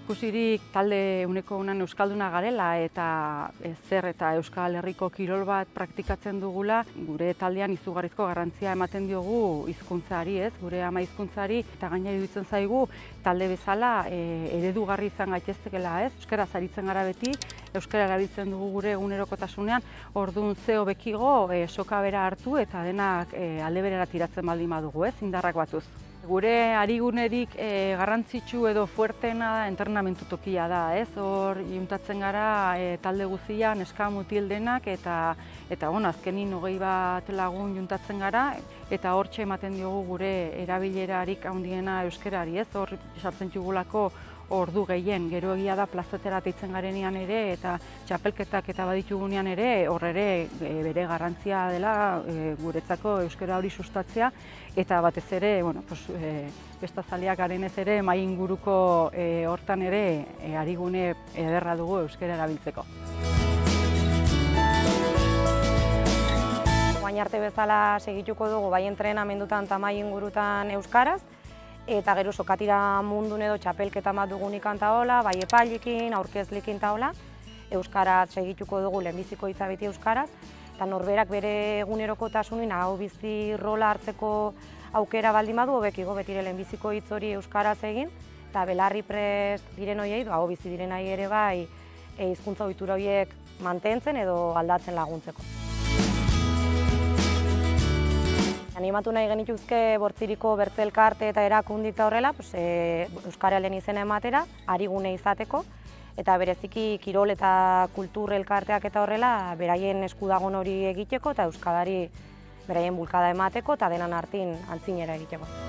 Ikusirik talde uneko unan euskalduna garela eta zer eta Euskal Herriko kirol bat praktikatzen dugula, gure taldean izugarrizko garrantzia ematen diogu hizkuntzari, ez? Gure ama hizkuntzari, eta gainera iruditzen zaigu talde bezala eredugarri izan gaitezkeela, ez? Euskaraz aritzen gara beti, euskara erabiltzen dugu gure egunerokotasunean, orduan ze hobekigo soka bera hartu eta denak alde berera tiratzen baldin badugu, ez? Indarrak batuz. Gure arigunerik garrantzitsu edo fuerteena da entrenamendu tokia da, ez? Hor juntatzen gara talde guztia, neska mutil denak eta azkenin 20 bat lagun juntatzen gara eta hortxe ematen diogu gure erabilerarik handiena euskarari, ez? Hor sartzen txugulako ordu gehien, gero egia da plazatera deitzen garenean ere eta txapelketak eta baditugunean ere hor ere bere garrantzia dela guretzako euskara hori sustatzea eta batez ere, bestazaleak garenez ere mai inguruko hortan ere arigune ederra dugu euskara erabiltzeko. Orain arte bezala segituko dugu bai entrenamendutan eta mai ingurutan euskaraz, eta gero sokatira mundun edo txapelketa bat dugun ikantaola, bai epailekin, aurkezlekin taola, euskaraz segituko dugu lehenbiziko hitza beti euskaraz, eta norberak bere egunerokotasunin hau bizi rola hartzeko aukera baldin badu, hobekigo beti lehenbiziko hitz hori euskaraz egin, eta belarri prest diren horiei, hau bizi direnai ere bai hizkuntza ohitura horiek mantentzen edo aldatzen laguntzeko. Animatu nahi genituzke Bortziriko bertze elkarte eta erakundik eta horrela, euskararen izena ematera, arigune izateko, eta bereziki kirol eta kultur elkarteak eta horrela, beraien eskudagon hori egiteko eta euskarari beraien bulkada emateko eta denan artin antzinera egiteko.